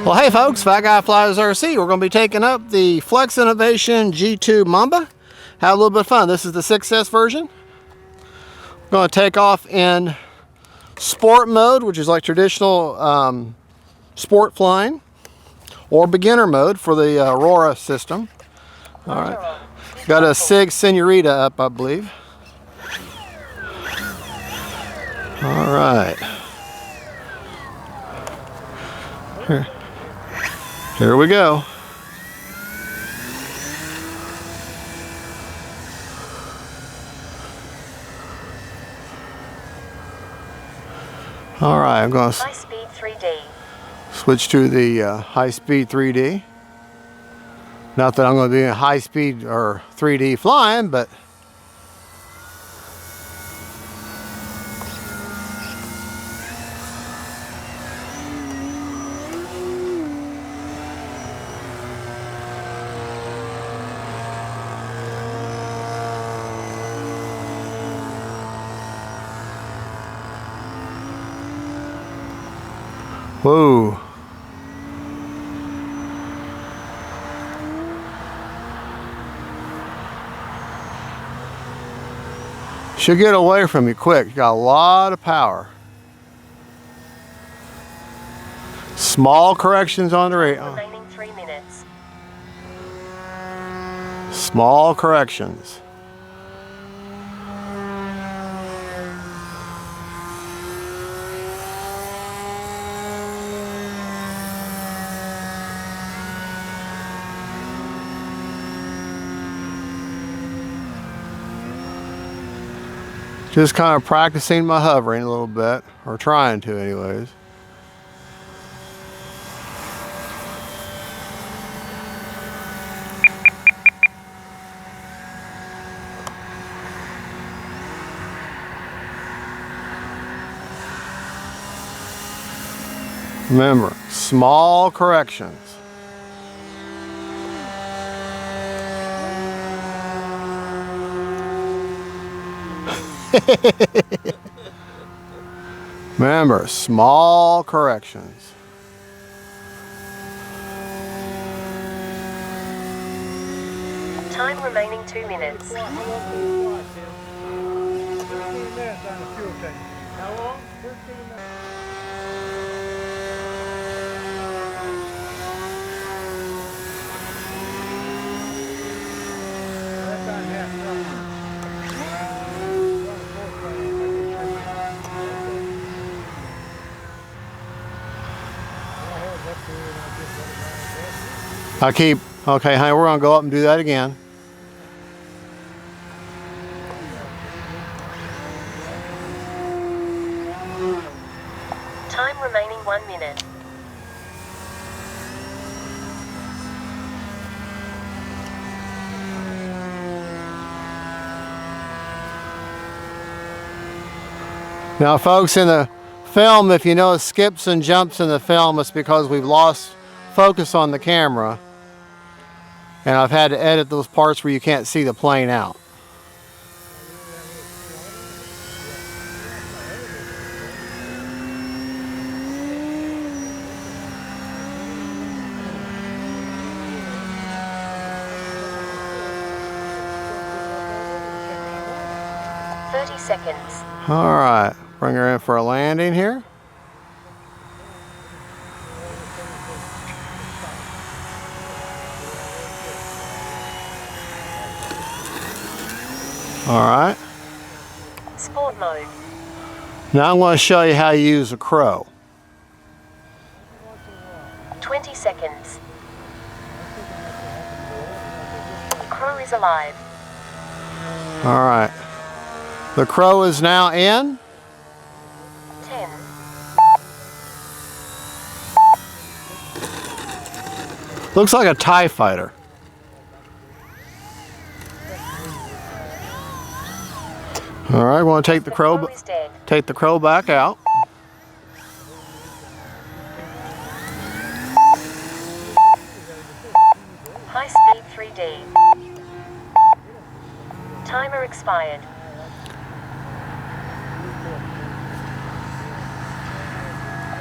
Well, hey folks, Fat Guy Flies RC. We're going to be taking up the Flex Innovation G2 Mamba. Have a little bit of fun. This is the 6S version. We're going to take off in sport mode, which is like traditional sport flying, or beginner mode for the Aurora system. All right, got a Sig Senorita up, I believe. All right. Here we go. All right, I'm going to high-speed 3D. Switch to the high-speed 3D. Not that I'm going to be in high-speed or 3D flying, but whoa. Should get away from me quick. Got a lot of power. Small corrections on the radio. Remaining 3 minutes. Small corrections. Just kind of practicing my hovering a little bit, or trying to anyways. Remember, small corrections. Remember, small corrections. Time remaining 2 minutes. How long? 15 minutes. Okay, honey, we're gonna go up and do that again. Time remaining 1 minute. Now folks, in the film, if you notice skips and jumps in the film, it's because we've lost focus on the camera. And I've had to edit those parts where you can't see the plane out. Seconds. All right, bring her in for a landing here. All right. Sport mode. Now I'm going to show you how you use a crow. 20 seconds. Crow is alive. All right. The crow is now in. 10. Looks like a TIE fighter. All right, we're going to take the crow back out. High speed 3D. Timer expired.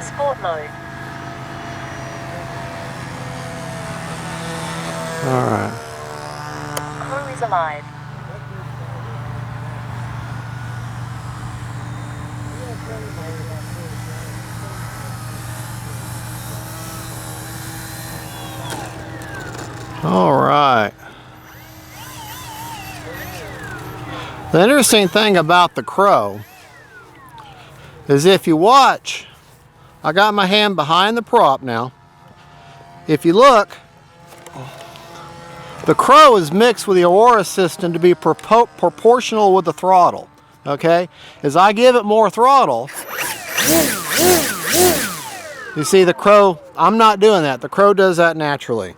Sport mode. All right. Crew is alive. All right. The interesting thing about the Crow is if you watch, I got my hand behind the prop now. If you look, the Crow is mixed with the Aurora system to be proportional with the throttle. Okay? As I give it more throttle, you see the Crow, I'm not doing that. The Crow does that naturally.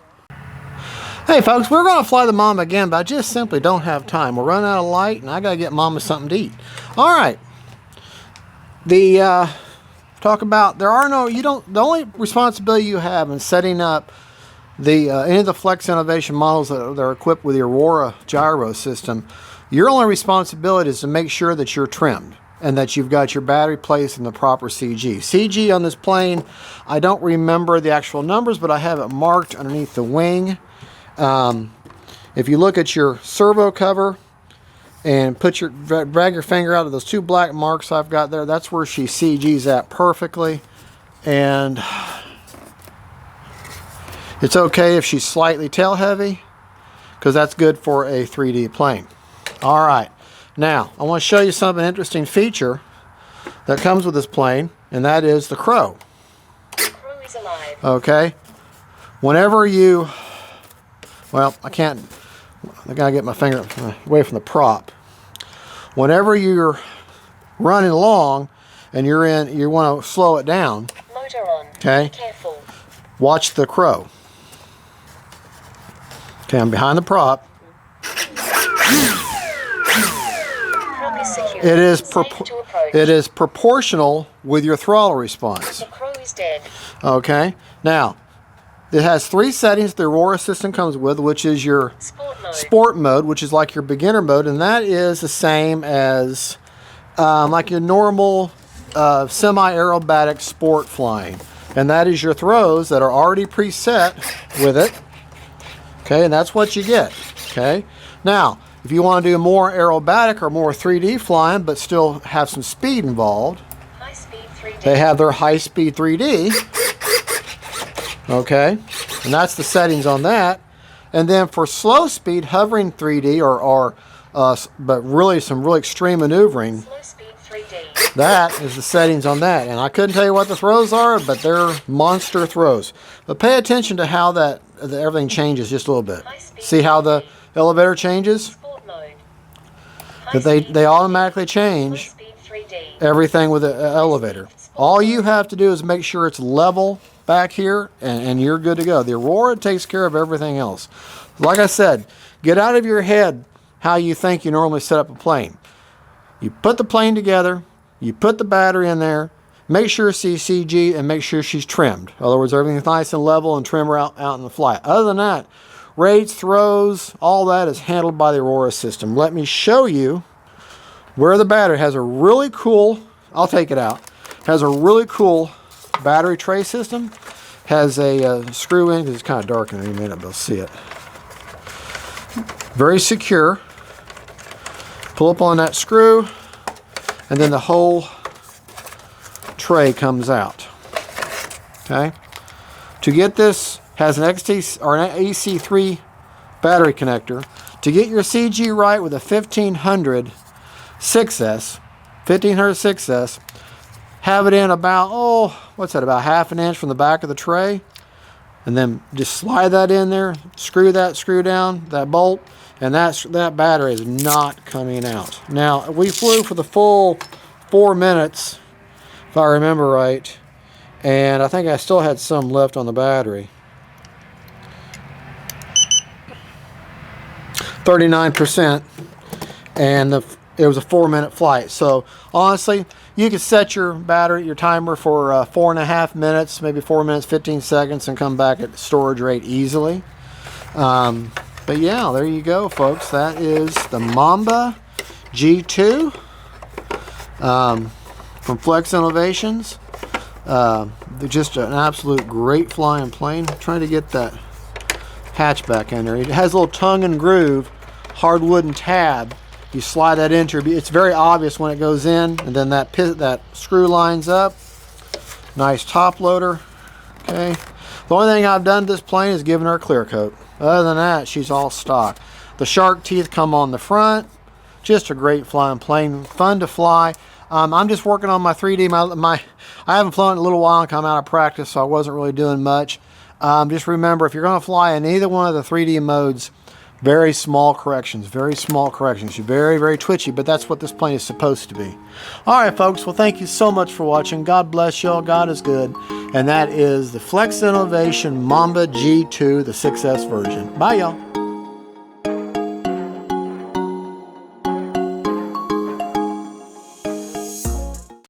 Hey folks, we're going to fly the Mamba again, but I just simply don't have time. We're running out of light and I got to get Mama something to eat. All right. Talk about, the only responsibility you have in setting up any of the Flex Innovation models that are equipped with the Aurora gyro system, your only responsibility is to make sure that you're trimmed and that you've got your battery placed in the proper CG. CG on this plane, I don't remember the actual numbers, but I have it marked underneath the wing. If you look at your servo cover and drag your finger out of those two black marks I've got there, that's where she CGs at perfectly. And it's okay if she's slightly tail heavy, because that's good for a 3D plane. All right, now I want to show you some interesting feature that comes with this plane, and that is the Crow. Crew is alive. Okay, whenever you, well, I gotta get my finger away from the prop. Whenever you're running along and you want to slow it down, Motor on. okay, Be careful. watch the Crow. Okay, I'm behind the prop. Prop is secure. It is Safe to approach. it is proportional with your throttle response. The Crow is dead. Okay, now it has 3 settings the Aurora system comes with, which is your Sport mode. which is like your beginner mode, and that is the same as like your normal semi-aerobatic sport flying, and that is your throws that are already preset with it. Okay, and that's what you get. Okay, now if you want to do more aerobatic or more 3D flying but still have some speed involved, High speed 3D. they have their high-speed 3D. Okay, and that's the settings on that. And then for slow speed, hovering 3D but really some really extreme maneuvering, Slow speed 3D. that is the settings on that. And I couldn't tell you what the throws are, but they're monster throws. But pay attention to how everything changes just a little bit. See how the elevator changes? Sport mode. That they automatically change Speed 3D. everything with the elevator. All you have to do is make sure it's level back here, and you're good to go. The Aurora takes care of everything else. Like I said, get out of your head how you think you normally set up a plane. You put the plane together, you put the battery in there, make sure she's CG, and make sure she's trimmed. In other words, everything's nice and level and trim her out in the flight. Other than that, rates, throws, all that is handled by the Aurora system. Let me show you where the battery has a really cool, I'll take it out, has a really cool battery tray system. Has a screw in, because it's kind of dark and you may not be able to see it. Very secure. Pull up on that screw, and then the whole tray comes out. Okay. To get this, has an XT or an AC3 battery connector. To get your CG right with a 1500 6S, have it in about, what's that, about ½ an inch from the back of the tray, and then just slide that in there, screw down that bolt, and that battery is not coming out. Now, we flew for the full 4 minutes, if I remember right, and I think I still had some left on the battery. 39%, and it was a 4-minute flight. So honestly, you could set your timer for 4.5 minutes, maybe 4 minutes, 15 seconds, and come back at storage rate easily. But yeah, there you go, folks. That is the Mamba G2 from Flex Innovations. They're just an absolute great flying plane. I'm trying to get that hatchback in there. It has a little tongue and groove, hard wooden tab. You slide that into your, it's very obvious when it goes in, and then that screw lines up. Nice top loader. Okay. The only thing I've done to this plane is given her a clear coat. Other than that, she's all stock. The shark teeth come on the front. Just a great flying plane, fun to fly. I'm just working on my 3D. I haven't flown in a little while and come out of practice, so I wasn't really doing much. Just remember, if you're going to fly in either one of the 3D modes, very small corrections, very small corrections. You're very, very twitchy, but that's what this plane is supposed to be. All right, folks. Well, thank you so much for watching. God bless y'all. God is good. And that is the Flex Innovation Mamba G2, the 6S version. Bye, y'all.